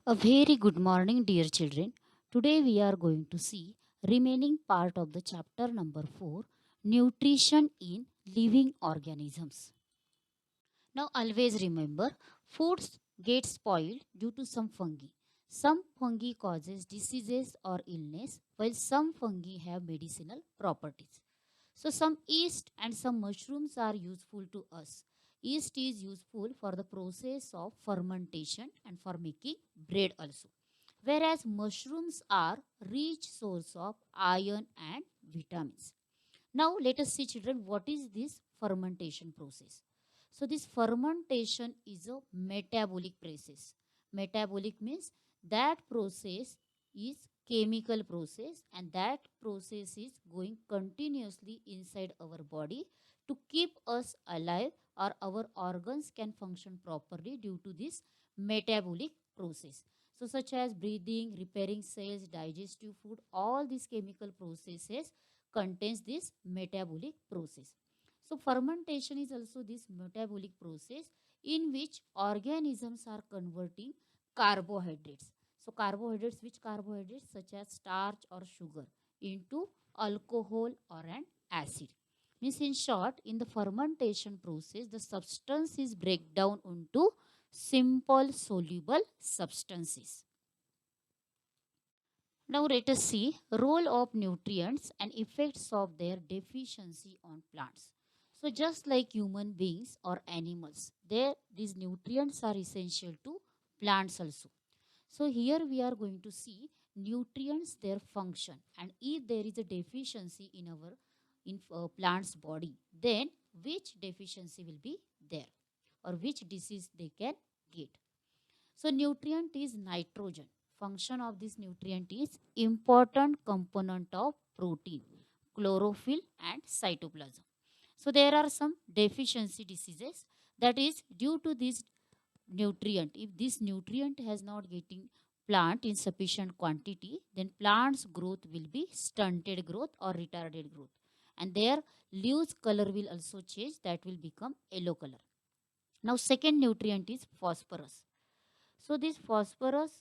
A very good morning, dear children. Today we are going to see remaining part of the chapter number 4, nutrition in living organisms. Now always remember, foods get spoiled due to some fungi. Some fungi causes diseases or illness, while some fungi have medicinal properties. So some yeast and some mushrooms are useful to us. Yeast is useful for the process of fermentation and for making bread also. Whereas mushrooms are rich source of iron and vitamins. Now let us see children what is this fermentation process. So this fermentation is a metabolic process. Metabolic means that process is chemical process and that process is going continuously inside our body to keep us alive or our organs can function properly due to this metabolic process. So such as breathing, repairing cells, digestive food, all these chemical processes contains this metabolic process. So fermentation is also this metabolic process in which organisms are converting carbohydrates. So carbohydrates, which carbohydrates such as starch or sugar into alcohol or an acid. Means in short, in the fermentation process, the substance is break down into simple soluble substances. Now let us see role of nutrients and effects of their deficiency on plants. So just like human beings or animals, these nutrients are essential to plants also. So here we are going to see nutrients, their function, and if there is a deficiency in our plant's body, then which deficiency will be there or which disease they can get. So nutrient is nitrogen. Function of this nutrient is important component of protein, chlorophyll and cytoplasm. So there are some deficiency diseases that is due to this nutrient. If this nutrient has not getting plant in sufficient quantity, then plant's growth will be stunted growth or retarded growth. And their leaves color will also change, that will become yellow color. Now second nutrient is phosphorus. So this phosphorus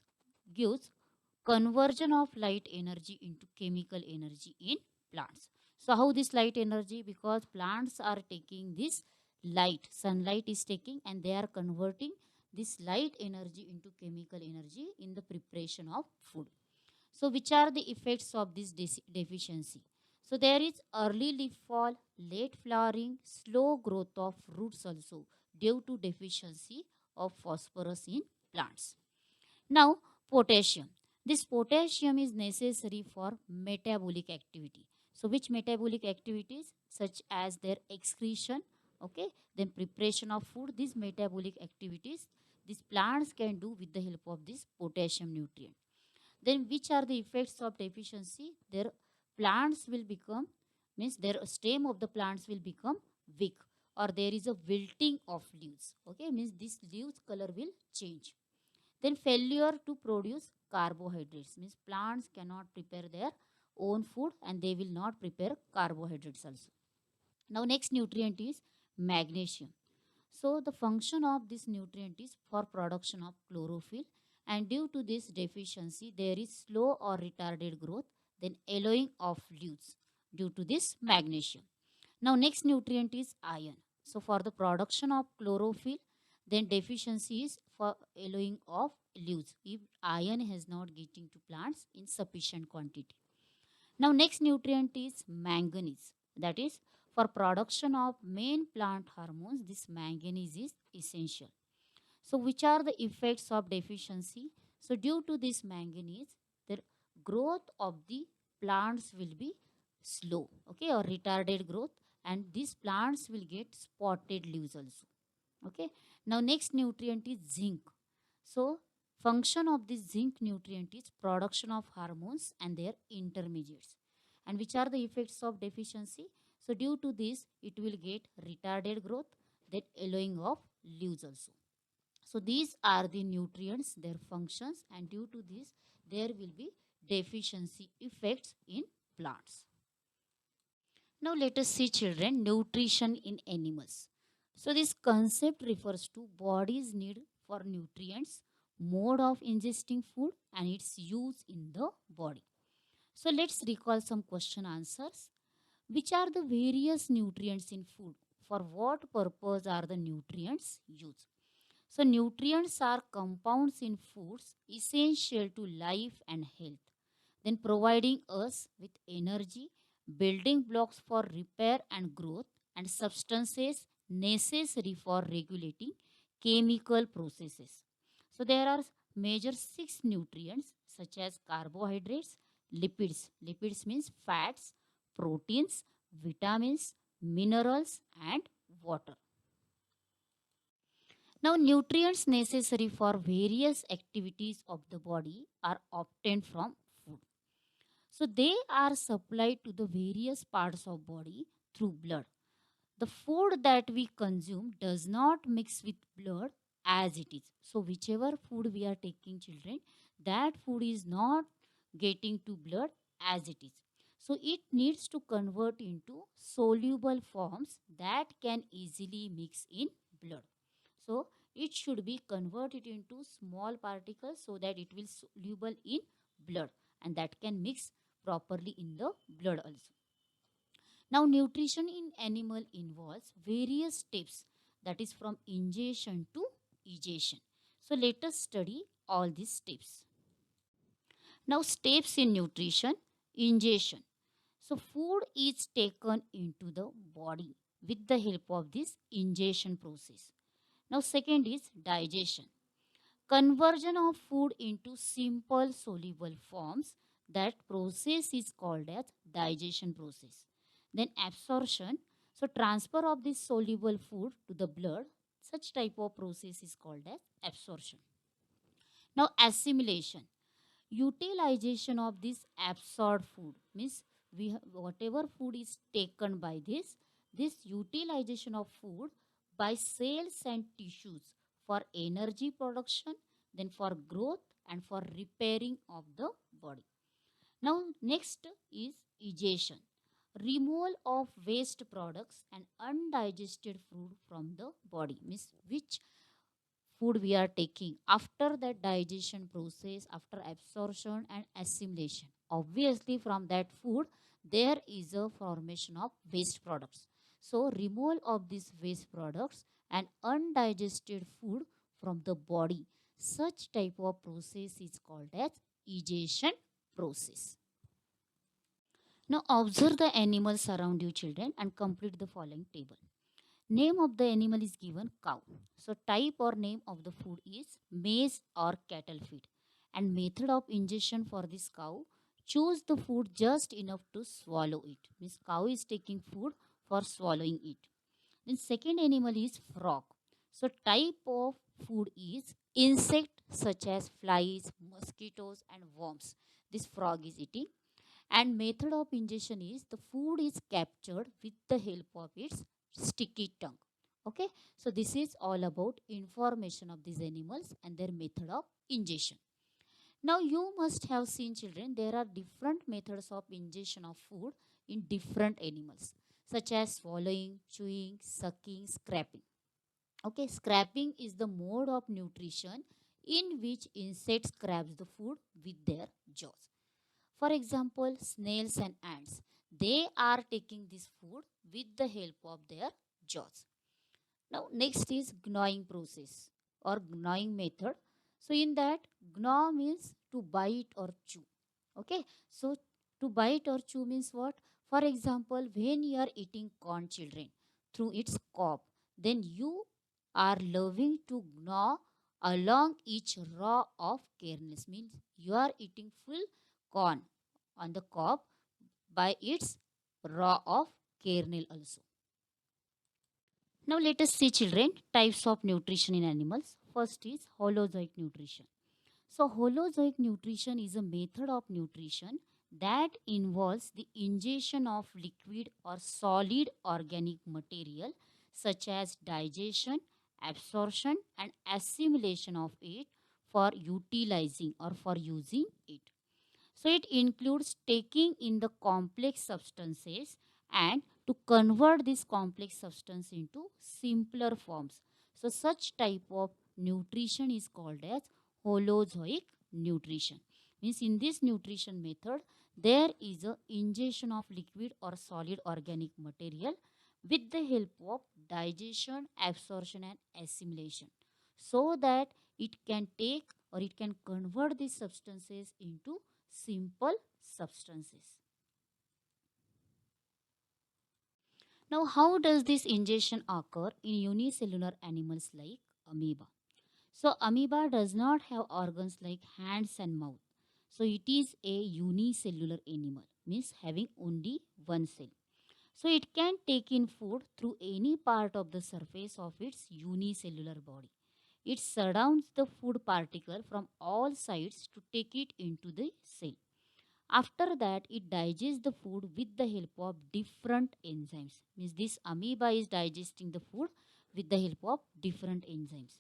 gives conversion of light energy into chemical energy in plants. So how this light energy? Because plants are taking this light, sunlight is taking and they are converting this light energy into chemical energy in the preparation of food. So which are the effects of this deficiency? So there is early leaf fall, late flowering, slow growth of roots also due to deficiency of phosphorus in plants. Now, potassium. This potassium is necessary for metabolic activity. So, which metabolic activities? Such as their excretion, okay, then preparation of food. These metabolic activities, these plants can do with the help of this potassium nutrient. Then, which are the effects of deficiency? Their plants will become, means their stem of the plants will become weak, or there is a wilting of leaves. Okay, means this leaves color will change. Then failure to produce carbohydrates means plants cannot prepare their own food and they will not prepare carbohydrates also. Now next nutrient is magnesium. So the function of this nutrient is for production of chlorophyll, and due to this deficiency there is slow or retarded growth, then yellowing of leaves due to this magnesium. Now next nutrient is iron. So for the production of chlorophyll, then deficiency is for yellowing of leaves if iron has not getting to plants in sufficient quantity. Now next nutrient is manganese. That is for production of main plant hormones, this manganese is essential. So which are the effects of deficiency? So due to this manganese, the growth of the plants will be slow, okay, or retarded growth, and these plants will get spotted leaves also. Okay. Now next nutrient is zinc. So function of this zinc nutrient is production of hormones and their intermediates. And which are the effects of deficiency? So due to this, it will get retarded growth, then yellowing of leaves also. So these are the nutrients, their functions, and due to this, there will be deficiency effects in plants. Now let us see children, nutrition in animals. So this concept refers to body's need for nutrients mode of ingesting food, and its use in the body. So let's recall some question answers. Which are the various nutrients in food? For what purpose are the nutrients used? So nutrients are compounds in foods essential to life and health, then providing us with energy, building blocks for repair and growth, and substances necessary for regulating chemical processes. So there are major six nutrients such as carbohydrates, lipids. Lipids means fats, proteins, vitamins, minerals, and water. Now, nutrients necessary for various activities of the body are obtained from food. So they are supplied to the various parts of body through blood. The food that we consume does not mix with blood as it is. So whichever food we are taking, children, that food is not getting to blood as it is. So it needs to convert into soluble forms that can easily mix in blood. So it should be converted into small particles so that it will soluble in blood, and that can mix properly in the blood also. Now, nutrition in animal involves various steps, that is from ingestion to egestion. So, let us study all these steps. Now, steps in nutrition: ingestion. So, food is taken into the body with the help of this ingestion process. Now, second is digestion. Conversion of food into simple soluble forms, that process is called as digestion process. Then absorption, so transfer of this soluble food to the blood, such type of process is called as absorption. Now assimilation, utilization of this absorbed food means whatever food is taken by this utilization of food by cells and tissues for energy production, then for growth and for repairing of the body. Now next is egestion, removal of waste products and undigested food from the body, means which food we are taking after that digestion process, after absorption and assimilation, obviously from that food there is a formation of waste products. So removal of these waste products and undigested food from the body, such type of process is called as egestion process. Now observe the animals around you, children, and complete the following table. Name of the animal is given cow. So type or name of the food is maize or cattle feed. And method of ingestion for this cow, choose the food just enough to swallow it. Means cow is taking food for swallowing it. Then second animal is frog. So type of food is insect such as flies, mosquitoes and worms. This frog is eating. And method of ingestion is the food is captured with the help of its sticky tongue. Okay, so this is all about information of these animals and their method of ingestion. Now you must have seen, children, there are different methods of ingestion of food in different animals, such as swallowing, chewing, sucking, scraping. Okay, scraping is the mode of nutrition in which insects grabs the food with their jaws. For example, snails and ants, they are taking this food with the help of their jaws. Now, next is gnawing process or gnawing method. So, in that, gnaw means to bite or chew. Okay, so to bite or chew means what? For example, when you are eating corn, children, through its cob, then you are loving to gnaw along each raw of kernels. Means you are eating full corn on the cob by its raw of kernel also. Now let us see, children, types of nutrition in animals. First is holozoic nutrition. So holozoic nutrition is a method of nutrition that involves the ingestion of liquid or solid organic material such as digestion, absorption and assimilation of it for utilizing or for using it. So it includes taking in the complex substances and to convert this complex substance into simpler forms. So such type of nutrition is called as holozoic nutrition. Means in this nutrition method, there is a ingestion of liquid or solid organic material with the help of digestion, absorption and assimilation, so that it can take or it can convert these substances into simple substances. Now, how does this ingestion occur in unicellular animals like amoeba? So, amoeba does not have organs like hands and mouth. So, it is a unicellular animal, means having only one cell. So, it can take in food through any part of the surface of its unicellular body. It surrounds the food particle from all sides to take it into the cell. After that, it digests the food with the help of different enzymes. Means this amoeba is digesting the food with the help of different enzymes.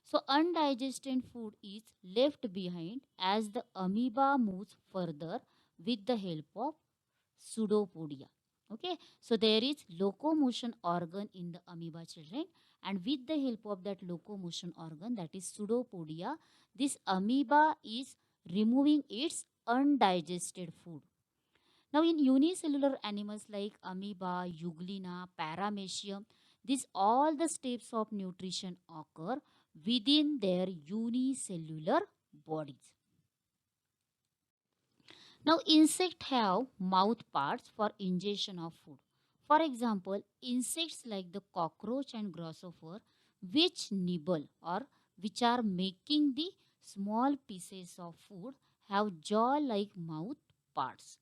So undigested food is left behind as the amoeba moves further with the help of pseudopodia. Okay, so there is locomotion organ in the amoeba children, and with the help of that locomotion organ, that is pseudopodia, this amoeba is removing its undigested food. Now, in unicellular animals like amoeba, euglena, paramecium, these all the steps of nutrition occur within their unicellular bodies. Now, insects have mouth parts for ingestion of food. For example, insects like the cockroach and grasshopper, which nibble or which are making the small pieces of food, have jaw-like mouth parts.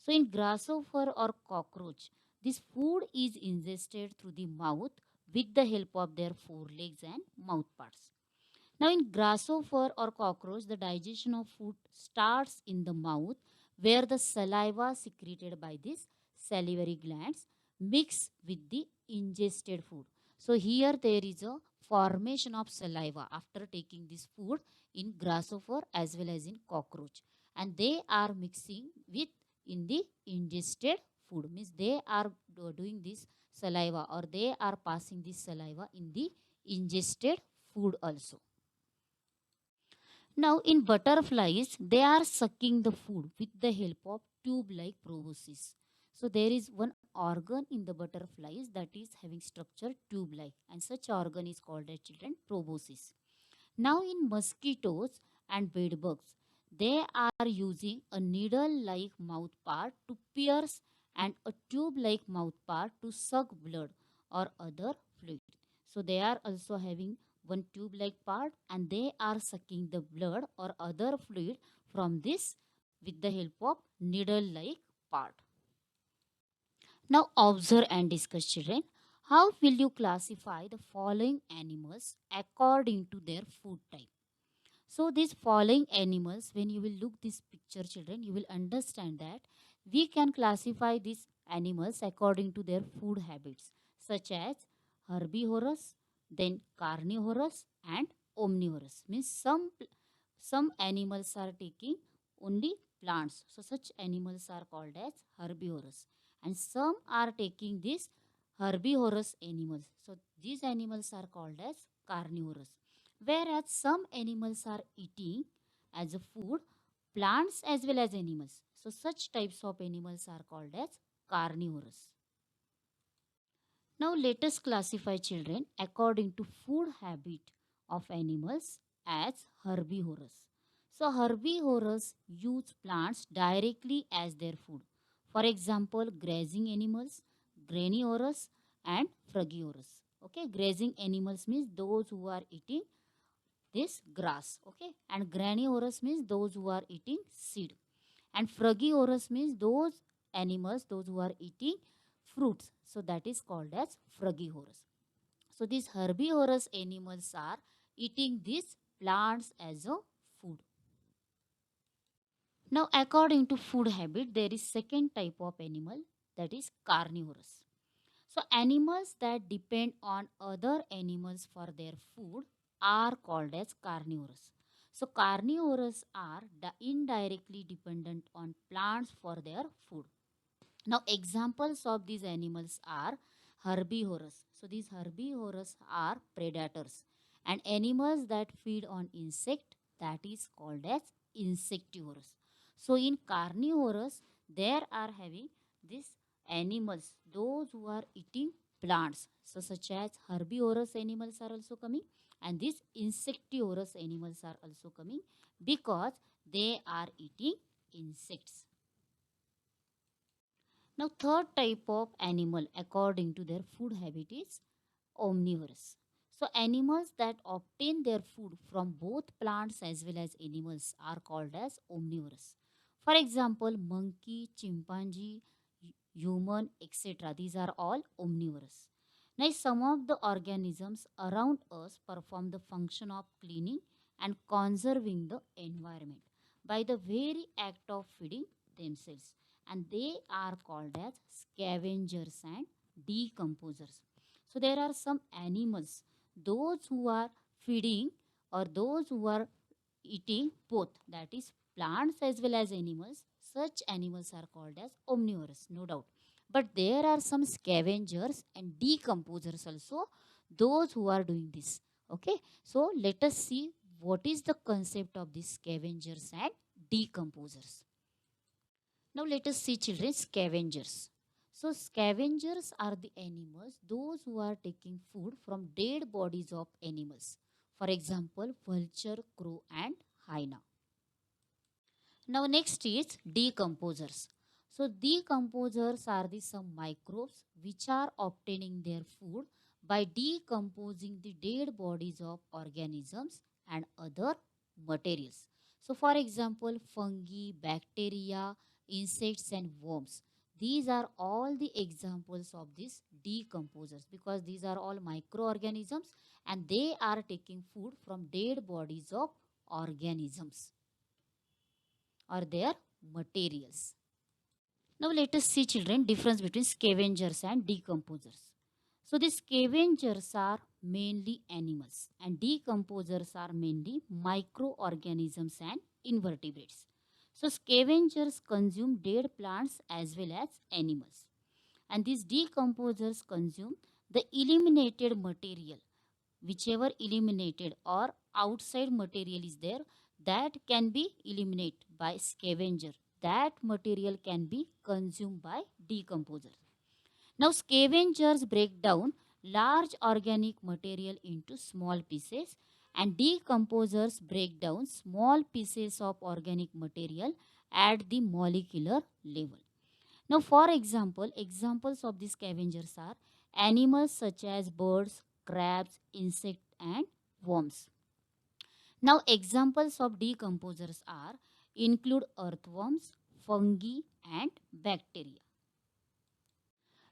So, in grasshopper or cockroach, this food is ingested through the mouth with the help of their forelegs and mouth parts. Now, in grasshopper or cockroach, the digestion of food starts in the mouth, where the saliva secreted by these salivary glands mix with the ingested food. So, here there is a formation of saliva after taking this food in grasshopper as well as in cockroach, and they are mixing with in the ingested food. Means they are doing this saliva, or they are passing this saliva in the ingested food also. Now, in butterflies, they are sucking the food with the help of tube-like proboscis. So, there is one organ in the butterflies that is having structure tube-like, and such organ is called as children proboscis. Now, in mosquitoes and bedbugs, they are using a needle-like mouth part to pierce and a tube-like mouth part to suck blood or other fluid. So, they are also having one tube-like part, and they are sucking the blood or other fluid from this with the help of needle-like part. Now, observe and discuss, children. How will you classify the following animals according to their food type? So these following animals, when you will look this picture, children, you will understand that we can classify these animals according to their food habits, such as herbivorous, then carnivorous and omnivorous. Means some animals are taking only plants. So such animals are called as herbivorous. And some are taking these herbivorous animals. So these animals are called as carnivorous. Whereas some animals are eating as a food plants as well as animals. So such types of animals are called as carnivorous. Now let us classify, children, according to food habit of animals as herbivorous. So herbivorous use plants directly as their food. For example, grazing animals, granivorous and frugivorous. Okay, grazing animals means those who are eating this grass. Okay, and granivorous means those who are eating seed, and frugivorous means those animals those who are eating fruits. So that is called as frugivorous. So these herbivorous animals are eating these plants as a food. Now, according to food habit, there is second type of animal, that is carnivorous. So animals that depend on other animals for their food are called as carnivorous. So carnivores are indirectly dependent on plants for their food. Now examples of these animals are herbivorous. So these herbivorous are predators and animals that feed on insect, that is called as insectivorous. So in carnivorous, there are having these animals, those who are eating plants. So such as herbivorous animals are also coming, and these insectivorous animals are also coming because they are eating insects. Now third type of animal according to their food habit is omnivorous. So animals that obtain their food from both plants as well as animals are called as omnivorous. For example, monkey, chimpanzee, human, etc. These are all omnivorous. Now, some of the organisms around us perform the function of cleaning and conserving the environment by the very act of feeding themselves, and they are called as scavengers and decomposers. So there are some animals, those who are feeding or those who are eating both, that is plants as well as animals. Such animals are called as omnivorous, no doubt. But there are some scavengers and decomposers also, those who are doing this. Okay, so let us see what is the concept of these scavengers and decomposers. Now let us see children scavengers. So scavengers are the animals, those who are taking food from dead bodies of animals. For example, vulture, crow and hyena. Now next is decomposers. So decomposers are the some microbes which are obtaining their food by decomposing the dead bodies of organisms and other materials. So for example, fungi, bacteria, insects and worms. These are all the examples of these decomposers because these are all microorganisms and they are taking food from dead bodies of organisms or their materials. Now let us see children difference between scavengers and decomposers. So the scavengers are mainly animals and decomposers are mainly microorganisms and invertebrates. So scavengers consume dead plants as well as animals, and these decomposers consume the eliminated material, whichever eliminated or outside material is there that can be eliminated by scavenger, that material can be consumed by decomposer. Now scavengers break down large organic material into small pieces and decomposers break down small pieces of organic material at the molecular level. Now, for example, examples of these scavengers are animals such as birds, crabs, insects, and worms. Now, examples of decomposers are include earthworms, fungi, and bacteria.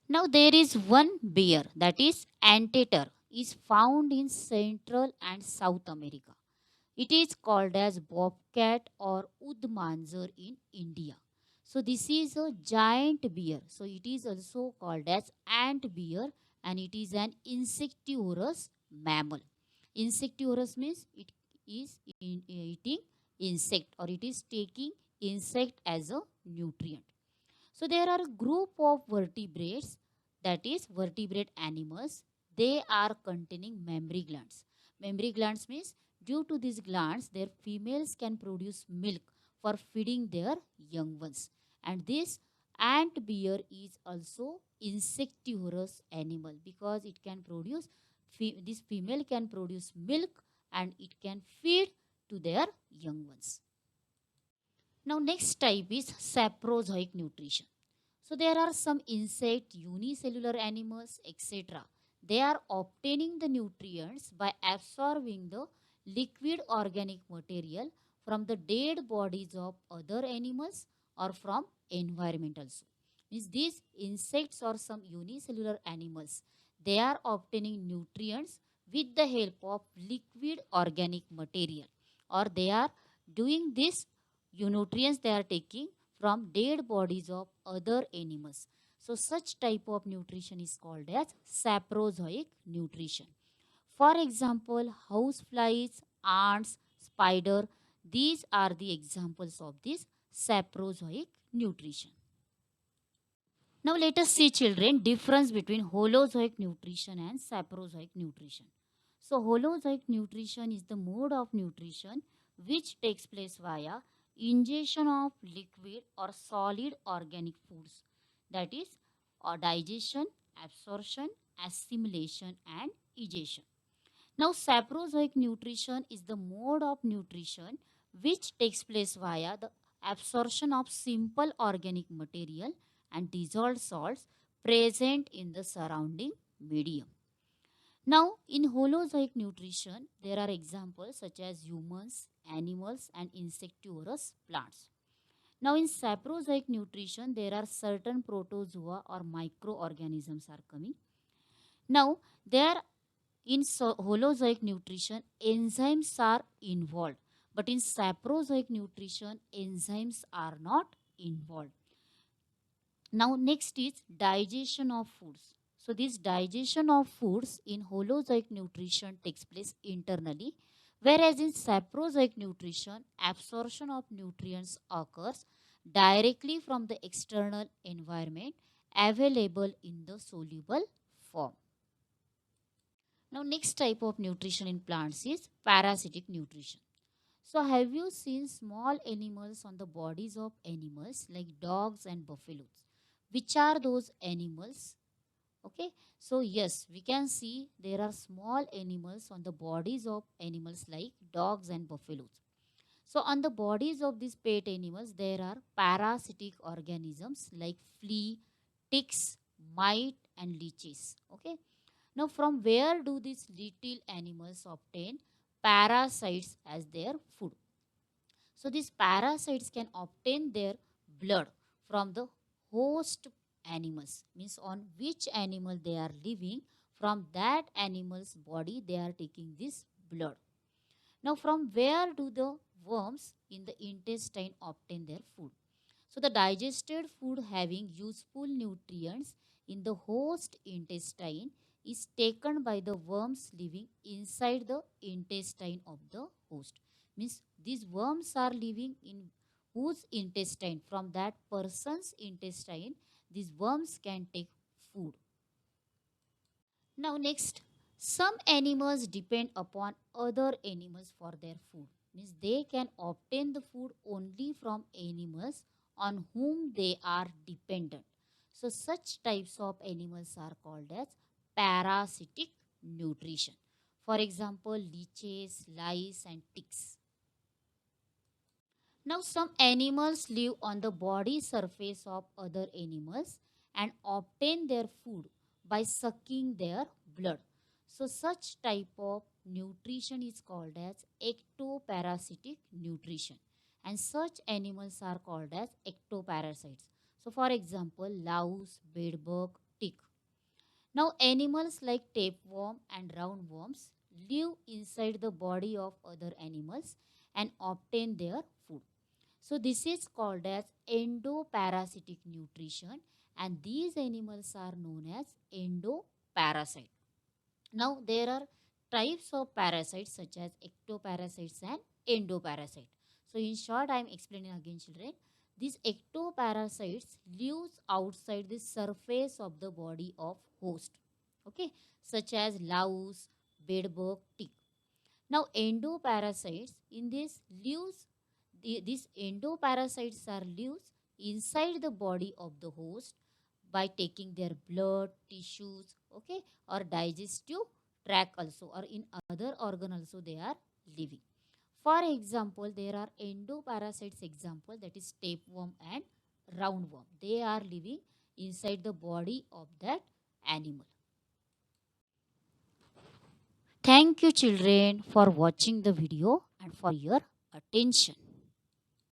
Now, there is one bear, that is anteater, is found in Central and South America. It is called as bobcat or udmanzar in India. So this is a giant bear. So it is also called as ant bear and it is an insectivorous mammal. Insectivorous means it is eating insect or it is taking insect as a nutrient. So there are a group of vertebrates, that is vertebrate animals. They are containing mammary glands. Mammary glands means due to these glands, their females can produce milk for feeding their young ones. And this ant bear is also insectivorous animal because it can produce, this female can produce milk and it can feed to their young ones. Now next type is saprozoic nutrition. So there are some insect, unicellular animals, etc. They are obtaining the nutrients by absorbing the liquid organic material from the dead bodies of other animals or from environment also. Means these insects or some unicellular animals, they are obtaining nutrients with the help of liquid organic material, or they are doing this nutrients they are taking from dead bodies of other animals. So such type of nutrition is called as saprozoic nutrition. For example, house flies, ants, spider, these are the examples of this saprozoic nutrition. Now let us see children difference between holozoic nutrition and saprozoic nutrition. So holozoic nutrition is the mode of nutrition which takes place via ingestion of liquid or solid organic foods, that is digestion, absorption, assimilation and egestion. Now, saprozoic nutrition is the mode of nutrition which takes place via the absorption of simple organic material and dissolved salts present in the surrounding medium. Now, in holozoic nutrition, there are examples such as humans, animals, and insectivorous plants. Now, in saprozoic nutrition, there are certain protozoa or microorganisms are coming. Now, there in holozoic nutrition, enzymes are involved, but in saprozoic nutrition, enzymes are not involved. Now, next is digestion of foods. So, this digestion of foods in holozoic nutrition takes place internally, whereas in saprozoic nutrition, absorption of nutrients occurs directly from the external environment available in the soluble form. Now, next type of nutrition in plants is parasitic nutrition. So, have you seen small animals on the bodies of animals like dogs and buffaloes? Which are those animals? Okay, so yes, we can see there are small animals on the bodies of animals like dogs and buffaloes. So, on the bodies of these pet animals, there are parasitic organisms like flea, ticks, mite, and leeches. Okay. Now, from where do these little animals obtain parasites as their food? So, these parasites can obtain their blood from the host animals, means on which animal they are living, from that animal's body they are taking this blood. Now, from where do the worms in the intestine obtain their food? So, the digested food having useful nutrients in the host intestine is taken by the worms living inside the intestine of the host. Means these worms are living in whose intestine? From that person's intestine, these worms can take food. Now, next, some animals depend upon other animals for their food. Means they can obtain the food only from animals on whom they are dependent. So, such types of animals are called as parasitic nutrition. For example, leeches, lice, and ticks. Now, some animals live on the body surface of other animals and obtain their food by sucking their blood. So, such type of nutrition is called as ectoparasitic nutrition, and such animals are called as ectoparasites. So, for example, louse, bedbug, tick. Now, animals like tapeworm and roundworms live inside the body of other animals and obtain their food. So, this is called as endoparasitic nutrition, and these animals are known as endoparasite. Now, there are types of parasites such as ectoparasites and endoparasite. So, in short, I am explaining again, children. These ectoparasites lives outside the surface of the body of host, okay, such as louse, bedbug, tick. Now, endoparasites in this lives, these endoparasites are lives inside the body of the host by taking their blood, tissues, okay, or digestive tract also, or in other organ also they are living. For example, there are endoparasites example, that is tapeworm and roundworm. They are living inside the body of that animal. Thank you children for watching the video and for your attention.